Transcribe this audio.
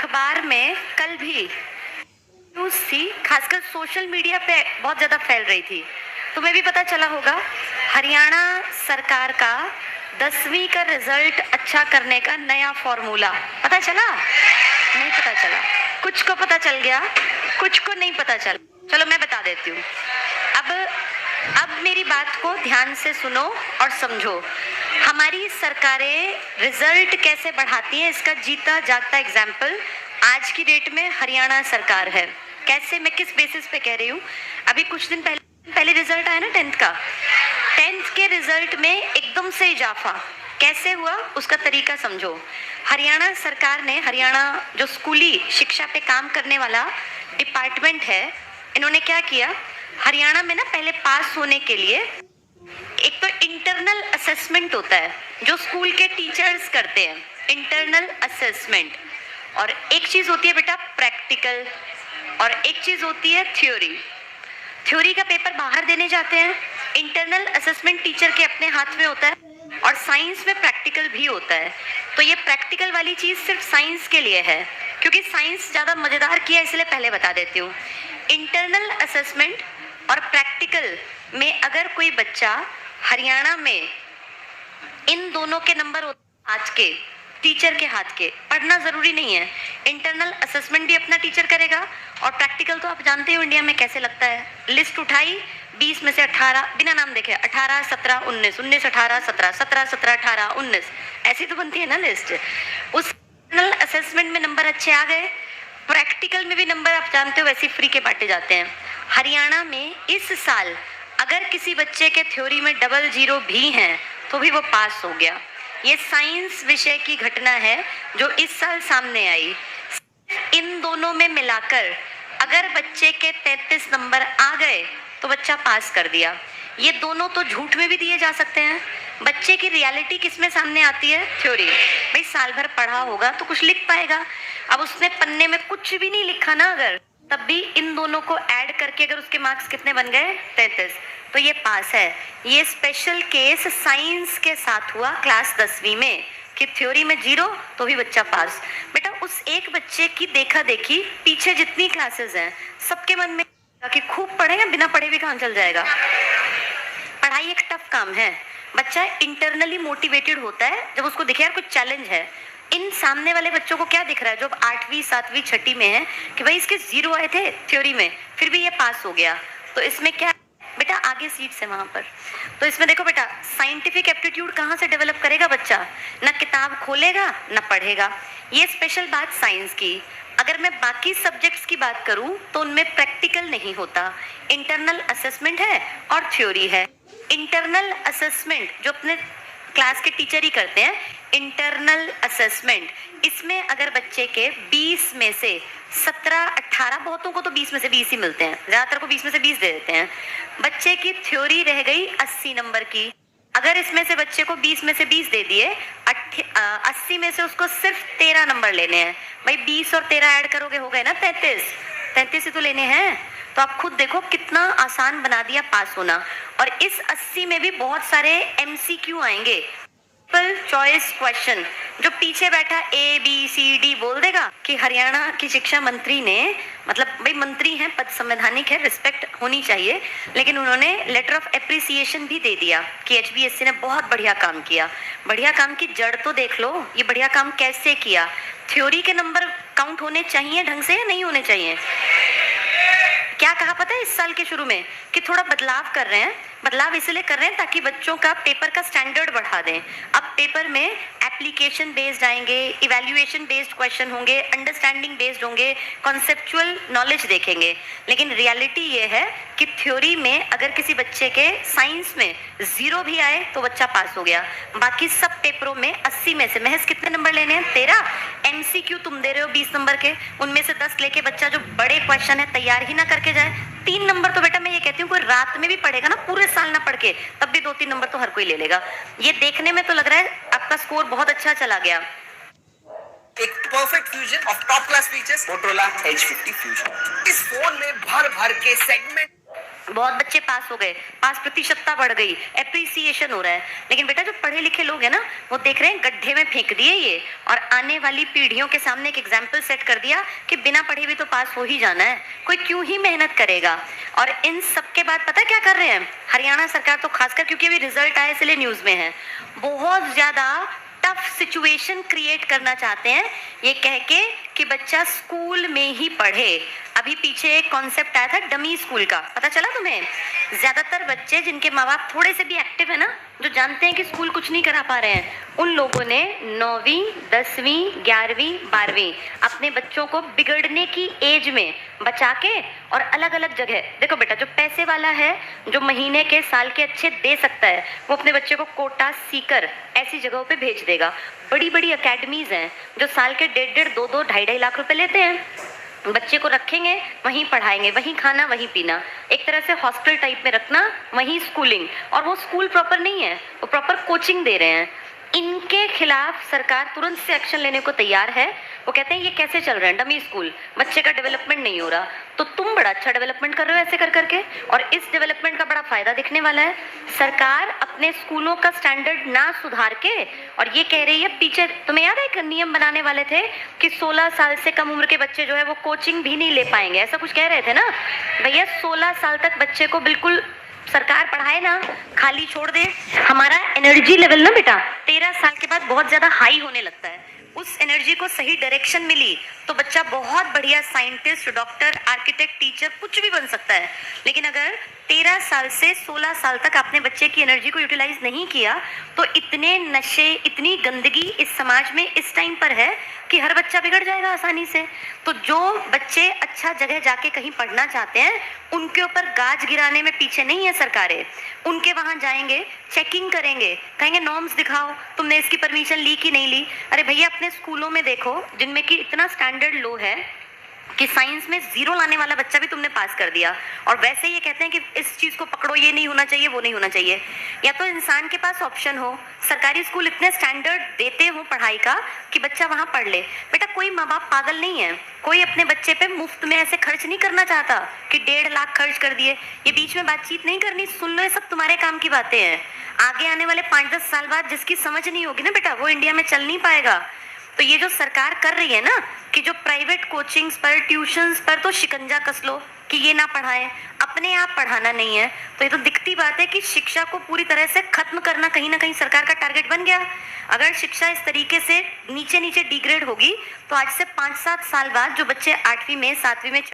अखबार में कल भी न्यूज थी, खासकर सोशल मीडिया पे बहुत ज्यादा फैल रही थी। तुम्हें भी पता चला होगा, हरियाणा सरकार का 10वीं का रिजल्ट अच्छा करने का नया फॉर्मूला पता चला? नहीं पता चला। कुछ को पता चल गया, कुछ को नहीं पता चला। चलो मैं बता देती हूँ। अब मेरी बात को ध्यान से सुनो और समझो। हमारी सरकारें रिजल्ट कैसे बढ़ाती हैं, इसका जीता जागता एग्जाम्पल आज की डेट में हरियाणा सरकार है। कैसे, मैं किस बेसिस पे कह रही हूँ? अभी कुछ दिन पहले रिजल्ट आया ना 10th का। 10th के रिजल्ट में एकदम से इजाफा कैसे हुआ, उसका तरीका समझो। हरियाणा सरकार ने, हरियाणा जो स्कूली शिक्षा पे काम करने वाला डिपार्टमेंट है, इन्होंने क्या किया, हरियाणा में ना पहले पास होने के लिए एक तो इंटरनल असेसमेंट होता है जो स्कूल के टीचर्स करते हैं, इंटरनल असेसमेंट। और एक चीज होती है बेटा प्रैक्टिकल, और एक चीज होती है थ्योरी। थ्योरी का पेपर बाहर देने जाते हैं, इंटरनल असेसमेंट टीचर के अपने हाथ में होता है, और साइंस में प्रैक्टिकल भी होता है। तो ये प्रैक्टिकल वाली चीज सिर्फ साइंस के लिए है, क्योंकि साइंस ज्यादा मजेदार किया इसलिए पहले बता देती हूँ। इंटरनल असेसमेंट और प्रैक्टिकल में अगर कोई बच्चा हरियाणा में, इन दोनों के नंबर हाथ के, टीचर के हाथ के, पढ़ना जरूरी नहीं है। इंटरनल असेसमेंट भी अपना टीचर करेगा, और प्रैक्टिकल तो आप जानते हो इंडिया में कैसे लगता है। लिस्ट उठाई, 20 में से 18 बिना नाम देखे, 18 17 19, 19 18 17, 17 17 18 19, ऐसी तो बनती है ना लिस्ट। उस इंटरनल असेसमेंट में नंबर अच्छे आ गए, प्रैक्टिकल में भी नंबर आप जानते हो वैसे फ्री के बांटे जाते हैं। हरियाणा में इस साल अगर किसी बच्चे के थ्योरी में 00 भी हैं तो भी वो पास हो गया। ये साइंस विषय की घटना है जो इस साल सामने आई। इन दोनों में मिलाकर अगर बच्चे के 33 नंबर आ गए तो बच्चा पास कर दिया। ये दोनों तो झूठ में भी दिए जा सकते हैं। बच्चे की रियलिटी किसमें सामने आती है? थ्योरी। भाई साल भर पढ़ा होगा तो कुछ लिख पाएगा। अब उसने पन्ने में कुछ भी नहीं लिखा ना, अगर तब भी इन दोनों को ऐड करके अगर उसके मार्क्स कितने बन गए? 33, तो ये पास है। ये स्पेशल केस साइंस के साथ हुआ क्लास 10वीं में, कि थ्योरी में 0 तो भी बच्चा पास। बेटा उस एक बच्चे की देखा देखी पीछे जितनी क्लासेस हैं सबके मन में कि खूब पढ़ेगा, बिना पढ़े भी काम चल जाएगा। पढ़ाई एक टफ काम है। बच्चा इंटरनली मोटिवेटेड होता है जब उसको दिखे यार कुछ चैलेंज है। इन सामने वाले बच्चों को क्या दिख रहा है जो 8वीं 7वीं 6ठी में है, कि भाई इसके 0 आए थे थ्योरी में, फिर भी ये पास हो गया। तो इसमें क्या बेटा, आगे सीट्स है वहां पर। तो इसमें देखो बेटा, साइंटिफिक एप्टीट्यूड कहाँ से डेवलप करेगा बच्चा? ना किताब खोलेगा ना पढ़ेगा। ये स्पेशल बात साइंस की। अगर मैं बाकी सब्जेक्ट्स की बात करूं तो उनमें प्रैक्टिकल नहीं होता, इंटरनल असेसमेंट है और थ्योरी है। इंटरनल असेसमेंट जो अपने क्लास के टीचर ही करते हैं, इंटरनल असेसमेंट, इसमें अगर बच्चे के 20 में से 17 18, बहुतों को तो 20 में से 20 ही मिलते हैं, ज्यादातर को 20 में से 20 दे देते हैं। बच्चे की थ्योरी रह गई 80 नंबर की। अगर इसमें से बच्चे को 20 में से 20 दे दिए, 80 में से उसको सिर्फ 13 नंबर लेने हैं। भाई 20 और 13 ऐड करोगे हो गए ना 33 ही तो लेने हैं। तो आप खुद देखो कितना आसान बना दिया पास होना। और इस 80 में भी बहुत सारे MCQ आएंगे, चॉइस क्वेश्चन, जो पीछे बैठा ABCD बोल देगा कि हरियाणा की शिक्षा मंत्री ने, मतलब भाई मंत्री हैं, पद संवैधानिक है, रिस्पेक्ट होनी चाहिए, लेकिन उन्होंने लेटर ऑफ एप्रिसिएशन भी दे दिया कि HBSC ने बहुत बढ़िया काम किया। बढ़िया काम की जड़ तो देख लो, ये बढ़िया काम कैसे किया। थ्योरी के नंबर काउंट होने चाहिए ढंग से या नहीं होने चाहिए? क्या कहा पता है इस साल के शुरू में, कि थोड़ा बदलाव कर रहे हैं। बदलाव इसलिए कर रहे हैं ताकि बच्चों का पेपर का स्टैंडर्ड बढ़ा दें। अब पेपर में एप्लीकेशन बेस्ड आएंगे, इवैल्यूएशन बेस्ड क्वेश्चन होंगे, अंडरस्टैंडिंग बेस्ड होंगे, कॉन्सेप्चुअल नॉलेज देखेंगे। लेकिन रियलिटी ये है कि थ्योरी में अगर किसी बच्चे के साइंस में 0 भी आए तो बच्चा पास हो गया। बाकी सब पेपरों में 80 में से महज कितने नंबर लेने हैं? 13। MCQ तुम दे रहे हो 20 नंबर के, उनमें से 10 लेके बच्चा जो बड़े क्वेश्चन है तैयार ही ना करके जाए। 3 नंबर तो बेटा मैं ये कहती हूँ कोई रात में भी पढ़ेगा ना, पूरे साल ना पढ़ के, तब भी 2-3 नंबर तो हर कोई ले लेगा। ये देखने में तो लग रहा है आपका स्कोर बहुत अच्छा चला गया। एक perfect fusion of top class features, Motorola H50 Fusion। इस फोन में भर भर के सेगमेंट बहुत बच्चे पास हो गए, पास प्रतिशतता बढ़ गई, एप्रिसिएशन हो रहा है। लेकिन बेटा जो पढ़े लिखे लोग हैं ना, वो देख रहे हैं गड्ढे में फेंक दिए ये, और आने वाली पीढ़ियों के सामने एक एग्जाम्पल सेट कर दिया कि बिना पढ़े भी तो पास हो ही जाना है, कोई क्यों ही मेहनत करेगा। और इन सब के बाद पता क्या कर रहे हैं हरियाणा सरकार, तो खासकर क्योंकि अभी रिजल्ट आए इसलिए न्यूज में है, बहुत ज्यादा टफ सिचुएशन क्रिएट करना चाहते हैं, ये कह के कि बच्चा स्कूल में ही पढ़े। अभी पीछे एक कॉन्सेप्ट आया था डमी स्कूल का, पता चला तुम्हें? ज्यादातर बच्चे जिनके माँ बाप थोड़े से भी एक्टिव है ना, जो जानते हैं कि स्कूल कुछ नहीं करा पा रहे हैं, उन लोगों ने 9वीं 10वीं 11वीं 12वीं अपने बच्चों को बिगड़ने की एज में बचा के और अलग अलग जगह, देखो बेटा जो पैसे वाला है, जो महीने के साल के अच्छे दे सकता है, वो अपने बच्चे को कोटा सीकर ऐसी जगहों पे भेज देगा। बड़ी बड़ी अकेडमीज हैं जो साल के 1.5 2 2 2.5 लाख रुपए लेते हैं, बच्चे को रखेंगे, वहीं पढ़ाएंगे, वहीं खाना वहीं पीना, एक तरह से हॉस्टल टाइप में रखना, वहीं स्कूलिंग। और वो स्कूल प्रॉपर नहीं है, वो प्रॉपर कोचिंग दे रहे हैं। इनके खिलाफ सरकार तुरंत से एक्शन लेने को तैयार है। वो कहते हैं ये कैसे चल रहा है डमी स्कूल, बच्चे का डेवलपमेंट नहीं हो रहा, तो तुम बड़ा अच्छा डेवलपमेंट कर रहे हो ऐसे कर करके, और इस डेवलपमेंट का बड़ा फायदा दिखने वाला है। सरकार अपने स्कूलों का स्टैंडर्ड ना सुधार के और ये कह रही है, पीछे तुम्हें याद है एक नियम बनाने वाले थे कि 16 साल से कम उम्र के बच्चे जो है वो कोचिंग भी नहीं ले पाएंगे, ऐसा कुछ कह रहे थे ना भैया। 16 साल तक बच्चे को बिल्कुल सरकार पढ़ाए ना, खाली छोड़ दे। हमारा एनर्जी लेवल ना बेटा 13 साल के बाद बहुत ज्यादा हाई होने लगता है, उस एनर्जी को सही डायरेक्शन मिली तो बच्चा बहुत बढ़िया साइंटिस्ट, डॉक्टर, आर्किटेक्ट, टीचर कुछ भी बन सकता है। लेकिन अगर 13 साल से 16 साल तक आपने बच्चे की एनर्जी को यूटिलाइज नहीं किया तो इतने नशे, इतनी गंदगी इस समाज में इस टाइम पर है कि हर बच्चा बिगड़ जाएगा आसानी से। तो जो बच्चे अच्छा जगह जाके कहीं पढ़ना चाहते हैं उनके ऊपर गाज गिराने में पीछे नहीं है सरकारें। उनके वहां जाएंगे, चेकिंग करेंगे, कहेंगे नॉर्म्स दिखाओ, तुमने इसकी परमिशन ली कि नहीं ली। अरे भैया अपने स्कूलों में देखो जिनमें कि इतना स्टैंडर्ड लो है कि साइंस में 0 लाने वाला बच्चा भी तुमने पास कर दिया, और वैसे ये कहते हैं कि इस चीज को पकड़ो, ये नहीं होना चाहिए, वो नहीं होना चाहिए। या तो इंसान के पास ऑप्शन हो, सरकारी स्कूल इतने स्टैंडर्ड देते हो पढ़ाई का कि बच्चा वहां पढ़ ले। बेटा कोई माँ बाप पागल नहीं है, कोई अपने बच्चे पे मुफ्त में ऐसे खर्च नहीं करना चाहता कि 1.5 लाख खर्च कर दिए। ये बीच में बातचीत नहीं करनी, सुन लो, ये सब तुम्हारे काम की बातें हैं। आगे आने वाले 5-10 साल बाद जिसकी समझ नहीं होगी ना बेटा, वो इंडिया में चल नहीं पाएगा। तो ये जो सरकार कर रही है ना कि जो प्राइवेट कोचिंग्स पर, ट्यूशंस पर तो शिकंजा कस लो कि ये ना पढ़ाएं, अपने आप पढ़ाना नहीं है, तो ये तो दिखती बात है कि शिक्षा को पूरी तरह से खत्म करना कहीं ना कहीं सरकार का टारगेट बन गया। अगर शिक्षा इस तरीके से नीचे नीचे डिग्रेड होगी तो आज से 5-7 साल बाद जो बच्चे 8वीं में, 7वीं में